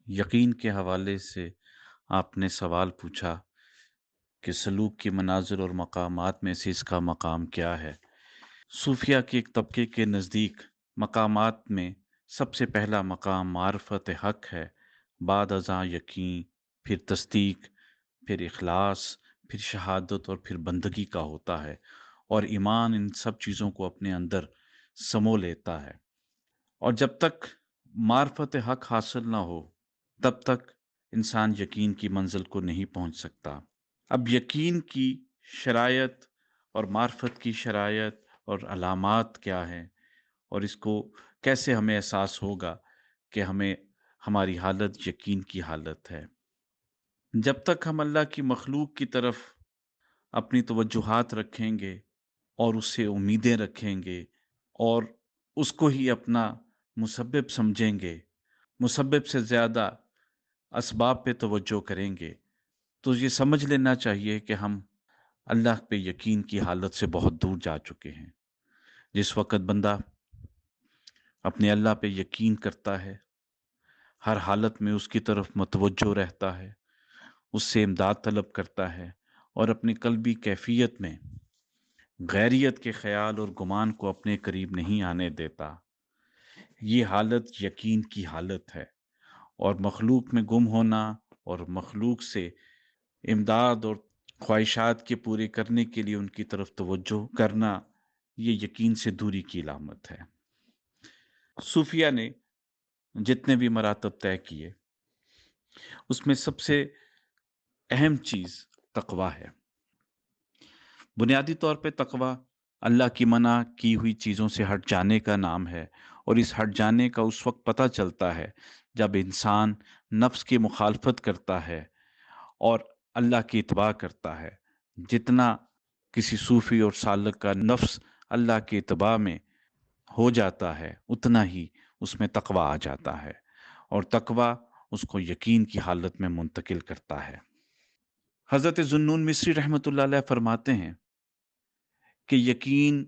یقین کے حوالے سے آپ نے سوال پوچھا کہ سلوک کی منازل اور مقامات میں سے اس کا مقام کیا ہے؟ صوفیہ کے ایک طبقے کے نزدیک مقامات میں سب سے پہلا مقام معرفت حق ہے، بعد ازاں یقین، پھر تصدیق، پھر اخلاص، پھر شہادت اور پھر بندگی کا ہوتا ہے، اور ایمان ان سب چیزوں کو اپنے اندر سمو لیتا ہے۔ اور جب تک معرفت حق حاصل نہ ہو تب تک انسان یقین کی منزل کو نہیں پہنچ سکتا۔ اب یقین کی شرائط اور معرفت کی شرائط اور علامات کیا ہیں، اور اس کو کیسے ہمیں احساس ہوگا کہ ہماری حالت یقین کی حالت ہے؟ جب تک ہم اللہ کی مخلوق کی طرف اپنی توجہات رکھیں گے اور اس سے امیدیں رکھیں گے اور اس کو ہی اپنا مسبب سمجھیں گے، مسبب سے زیادہ اسباب پہ توجہ کریں گے، تو یہ سمجھ لینا چاہیے کہ ہم اللہ پہ یقین کی حالت سے بہت دور جا چکے ہیں۔ جس وقت بندہ اپنے اللہ پہ یقین کرتا ہے، ہر حالت میں اس کی طرف متوجہ رہتا ہے، اس سے امداد طلب کرتا ہے، اور اپنی قلبی کیفیت میں غیریت کے خیال اور گمان کو اپنے قریب نہیں آنے دیتا، یہ حالت یقین کی حالت ہے۔ اور مخلوق میں گم ہونا اور مخلوق سے امداد اور خواہشات کے پورے کرنے کے لیے ان کی طرف توجہ کرنا، یہ یقین سے دوری کی علامت ہے۔ صوفیہ نے جتنے بھی مراتب طے کیے اس میں سب سے اہم چیز تقوی ہے۔ بنیادی طور پہ تقوی اللہ کی منع کی ہوئی چیزوں سے ہٹ جانے کا نام ہے، اور اس ہٹ جانے کا اس وقت پتہ چلتا ہے جب انسان نفس کی مخالفت کرتا ہے اور اللہ کی اتباع کرتا ہے۔ جتنا کسی صوفی اور سالک کا نفس اللہ کی اتباع میں ہو جاتا ہے اتنا ہی اس میں تقوی آ جاتا ہے، اور تقوی اس کو یقین کی حالت میں منتقل کرتا ہے۔ حضرت ذوالنون مصری رحمۃ اللہ علیہ فرماتے ہیں کہ یقین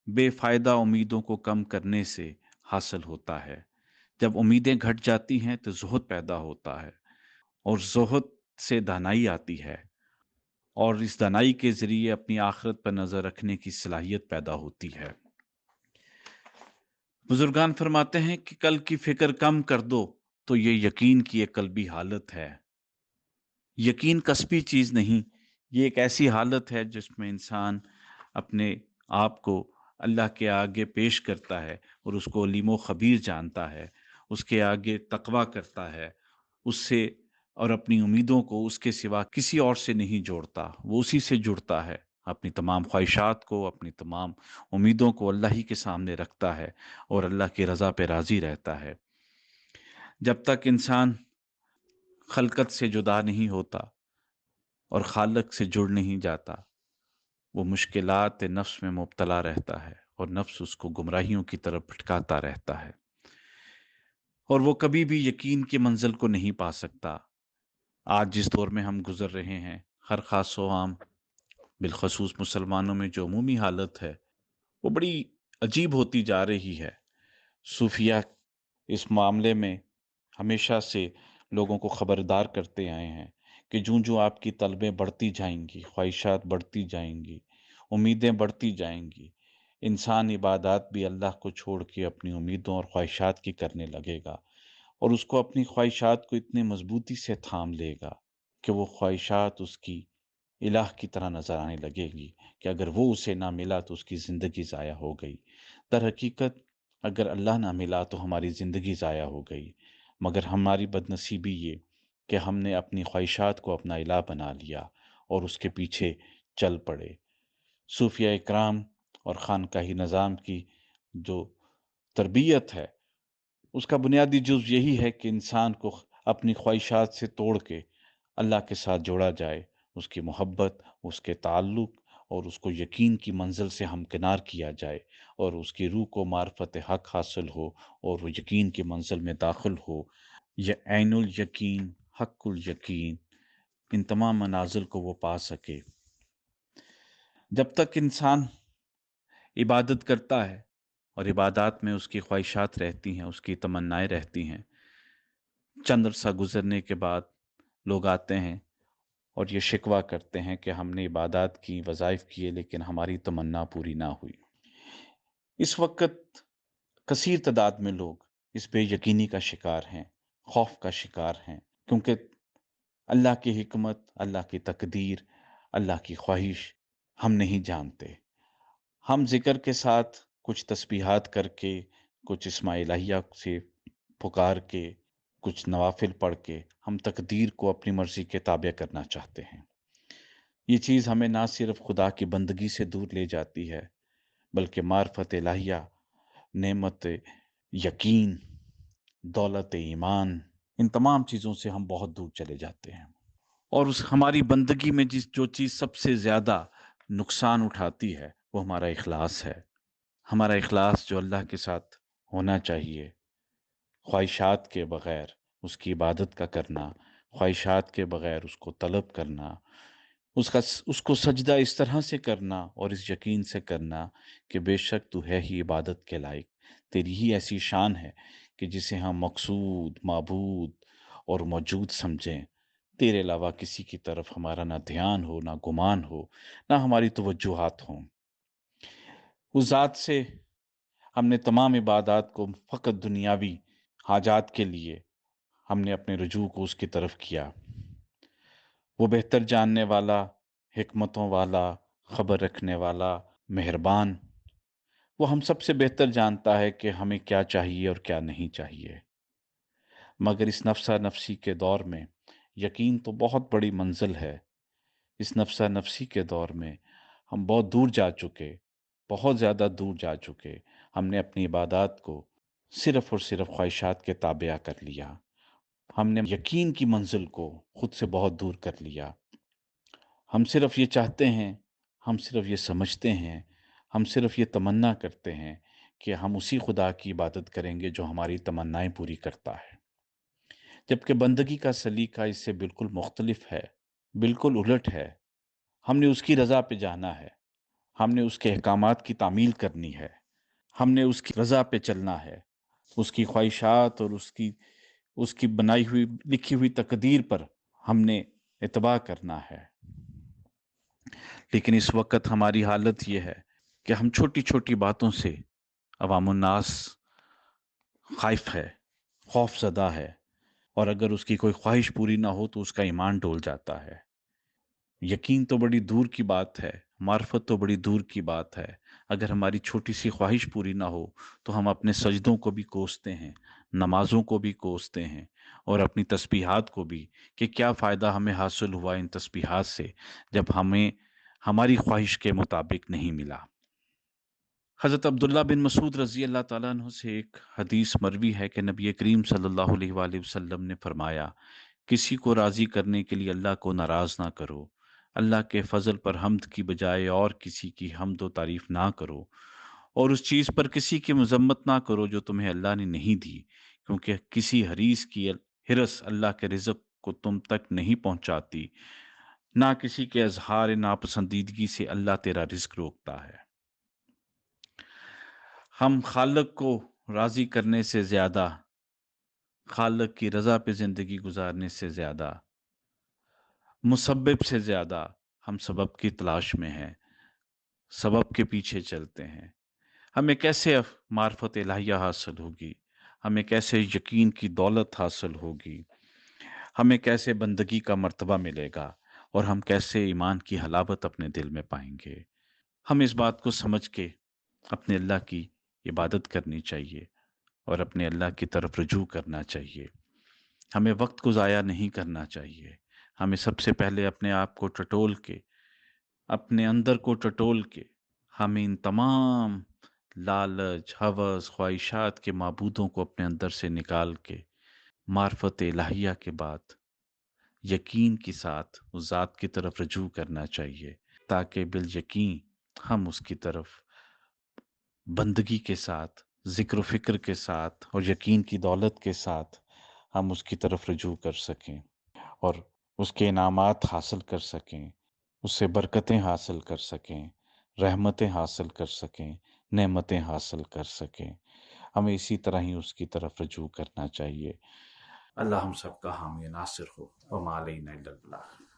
بے فائدہ امیدوں کو کم کرنے سے حاصل ہوتا ہے۔ جب امیدیں گھٹ جاتی ہیں تو زہد پیدا ہوتا ہے، اور زہد سے دانائی آتی ہے، اور اس دانائی کے ذریعے اپنی آخرت پر نظر رکھنے کی صلاحیت پیدا ہوتی ہے۔ بزرگان فرماتے ہیں کہ کل کی فکر کم کر دو تو یہ یقین کی ایک قلبی حالت ہے۔ یقین کسبی چیز نہیں، یہ ایک ایسی حالت ہے جس میں انسان اپنے آپ کو اللہ کے آگے پیش کرتا ہے اور اس کو علیم و خبیر جانتا ہے، اس کے آگے تقویٰ کرتا ہے، اس سے اور اپنی امیدوں کو اس کے سوا کسی اور سے نہیں جوڑتا، وہ اسی سے جڑتا ہے، اپنی تمام خواہشات کو، اپنی تمام امیدوں کو اللہ ہی کے سامنے رکھتا ہے اور اللہ کی رضا پہ راضی رہتا ہے۔ جب تک انسان خلقت سے جدا نہیں ہوتا اور خالق سے جڑ نہیں جاتا، وہ مشکلات نفس میں مبتلا رہتا ہے، اور نفس اس کو گمراہیوں کی طرف بھٹکاتا رہتا ہے، اور وہ کبھی بھی یقین کی منزل کو نہیں پا سکتا۔ آج جس دور میں ہم گزر رہے ہیں، ہر خاص و عام، بالخصوص مسلمانوں میں جو عمومی حالت ہے وہ بڑی عجیب ہوتی جا رہی ہے۔ صوفیہ اس معاملے میں ہمیشہ سے لوگوں کو خبردار کرتے آئے ہیں کہ جوں جوں آپ کی طلبیں بڑھتی جائیں گی، خواہشات بڑھتی جائیں گی، امیدیں بڑھتی جائیں گی، انسان عبادات بھی اللہ کو چھوڑ کے اپنی امیدوں اور خواہشات کی کرنے لگے گا، اور اس کو اپنی خواہشات کو اتنے مضبوطی سے تھام لے گا کہ وہ خواہشات اس کی الہ کی طرح نظر آنے لگے گی، کہ اگر وہ اسے نہ ملا تو اس کی زندگی ضائع ہو گئی۔ در حقیقت اگر اللہ نہ ملا تو ہماری زندگی ضائع ہو گئی، مگر ہماری بدنصیبی یہ کہ ہم نے اپنی خواہشات کو اپنا الہ بنا لیا اور اس کے پیچھے چل پڑے۔ صوفیہ اکرام اور خانقاہی نظام کی جو تربیت ہے اس کا بنیادی جز یہی ہے کہ انسان کو اپنی خواہشات سے توڑ کے اللہ کے ساتھ جوڑا جائے، اس کی محبت، اس کے تعلق اور اس کو یقین کی منزل سے ہمکنار کیا جائے، اور اس کی روح کو معرفت حق حاصل ہو اور وہ یقین کی منزل میں داخل ہو۔ یہ عین الیقین، حق الیقین، ان تمام منازل کو وہ پا سکے۔ جب تک انسان عبادت کرتا ہے اور عبادات میں اس کی خواہشات رہتی ہیں، اس کی تمنائیں رہتی ہیں، چند عرصہ گزرنے کے بعد لوگ آتے ہیں اور یہ شکوہ کرتے ہیں کہ ہم نے عبادات کی، وظائف کیے، لیکن ہماری تمنا پوری نہ ہوئی۔ اس وقت کثیر تعداد میں لوگ اس بے یقینی کا شکار ہیں، خوف کا شکار ہیں، کیونکہ اللہ کی حکمت، اللہ کی تقدیر، اللہ کی خواہش ہم نہیں جانتے۔ ہم ذکر کے ساتھ کچھ تسبیحات کر کے، کچھ اسماء الہیہ سے پکار کے، کچھ نوافل پڑھ کے ہم تقدیر کو اپنی مرضی کے تابع کرنا چاہتے ہیں۔ یہ چیز ہمیں نہ صرف خدا کی بندگی سے دور لے جاتی ہے، بلکہ معرفت الہیہ، نعمت یقین، دولت ایمان، ان تمام چیزوں سے ہم بہت دور چلے جاتے ہیں۔ اور اس ہماری بندگی میں جو چیز سب سے زیادہ نقصان اٹھاتی ہے وہ ہمارا اخلاص ہے۔ ہمارا اخلاص جو اللہ کے ساتھ ہونا چاہیے، خواہشات کے بغیر اس کی عبادت کا کرنا، خواہشات کے بغیر اس کو طلب کرنا، اس کو سجدہ اس طرح سے کرنا اور اس یقین سے کرنا کہ بے شک تو ہے ہی عبادت کے لائق، تیری ہی ایسی شان ہے کہ جسے ہم مقصود، معبود اور موجود سمجھیں، تیرے علاوہ کسی کی طرف ہمارا نہ دھیان ہو، نہ گمان ہو، نہ ہماری توجہات ہوں۔ اس ذات سے ہم نے تمام عبادات کو فقط دنیاوی حاجات کے لیے ہم نے اپنے رجوع کو اس کی طرف کیا۔ وہ بہتر جاننے والا، حکمتوں والا، خبر رکھنے والا، مہربان، وہ ہم سب سے بہتر جانتا ہے کہ ہمیں کیا چاہیے اور کیا نہیں چاہیے۔ مگر اس نفسا نفسی کے دور میں یقین تو بہت بڑی منزل ہے۔ اس نفسا نفسی کے دور میں ہم بہت دور جا چکے، بہت زیادہ دور جا چکے۔ ہم نے اپنی عبادات کو صرف اور صرف خواہشات کے تابع کر لیا۔ ہم نے یقین کی منزل کو خود سے بہت دور کر لیا۔ ہم صرف یہ چاہتے ہیں، ہم صرف یہ سمجھتے ہیں، ہم صرف یہ تمنا کرتے ہیں کہ ہم اسی خدا کی عبادت کریں گے جو ہماری تمنائیں پوری کرتا ہے، جبکہ بندگی کا سلیقہ اس سے بالکل مختلف ہے، بالکل الٹ ہے۔ ہم نے اس کی رضا پہ جانا ہے، ہم نے اس کے احکامات کی تعمیل کرنی ہے، ہم نے اس کی رضا پہ چلنا ہے، اس کی خواہشات اور اس کی بنائی ہوئی لکھی ہوئی تقدیر پر ہم نے اتباع کرنا ہے۔ لیکن اس وقت ہماری حالت یہ ہے کہ ہم چھوٹی چھوٹی باتوں سے عوام الناس خائف ہے، خوف زدہ ہے، اور اگر اس کی کوئی خواہش پوری نہ ہو تو اس کا ایمان ڈول جاتا ہے۔ یقین تو بڑی دور کی بات ہے، معرفت تو بڑی دور کی بات ہے۔ اگر ہماری چھوٹی سی خواہش پوری نہ ہو تو ہم اپنے سجدوں کو بھی کوستے ہیں، نمازوں کو بھی کوستے ہیں، اور اپنی تسبیحات کو بھی، کہ کیا فائدہ ہمیں حاصل ہوا ان تسبیحات سے جب ہمیں ہماری خواہش کے مطابق نہیں ملا۔ حضرت عبداللہ بن مسعود رضی اللہ تعالیٰ عنہ سے ایک حدیث مروی ہے کہ نبی کریم صلی اللہ علیہ وآلہ وسلم نے فرمایا، کسی کو راضی کرنے کے لیے اللہ کو ناراض نہ کرو، اللہ کے فضل پر حمد کی بجائے اور کسی کی حمد و تعریف نہ کرو، اور اس چیز پر کسی کی مذمت نہ کرو جو تمہیں اللہ نے نہیں دی، کیونکہ کسی حریص کی حرص اللہ کے رزق کو تم تک نہیں پہنچاتی، نہ کسی کے اظہار ناپسندیدگی سے اللہ تیرا رزق روکتا ہے۔ ہم خالق کو راضی کرنے سے زیادہ، خالق کی رضا پہ زندگی گزارنے سے زیادہ، مسبب سے زیادہ ہم سبب کی تلاش میں ہیں، سبب کے پیچھے چلتے ہیں۔ ہمیں کیسے معرفت الہیہ حاصل ہوگی، ہمیں کیسے یقین کی دولت حاصل ہوگی، ہمیں کیسے بندگی کا مرتبہ ملے گا، اور ہم کیسے ایمان کی حلاوت اپنے دل میں پائیں گے۔ ہم اس بات کو سمجھ کے اپنے اللہ کی عبادت کرنی چاہیے اور اپنے اللہ کی طرف رجوع کرنا چاہیے۔ ہمیں وقت کو ضائع نہیں کرنا چاہیے۔ ہمیں سب سے پہلے اپنے آپ کو ٹٹول کے، اپنے اندر کو ٹٹول کے، ہمیں ان تمام لالچ، ہوس، خواہشات کے معبودوں کو اپنے اندر سے نکال کے معرفت الہیہ کے بعد یقین کے ساتھ اس ذات کی طرف رجوع کرنا چاہیے، تاکہ بالیقین ہم اس کی طرف بندگی کے ساتھ، ذکر و فکر کے ساتھ اور یقین کی دولت کے ساتھ ہم اس کی طرف رجوع کر سکیں اور اس کے انعامات حاصل کر سکیں، اس سے برکتیں حاصل کر سکیں، رحمتیں حاصل کر سکیں، نعمتیں حاصل کر سکیں۔ ہمیں اسی طرح ہی اس کی طرف رجوع کرنا چاہیے۔ اللہ ہم سب کا حامی ناصر ہو، وما علینا الا البلاغ۔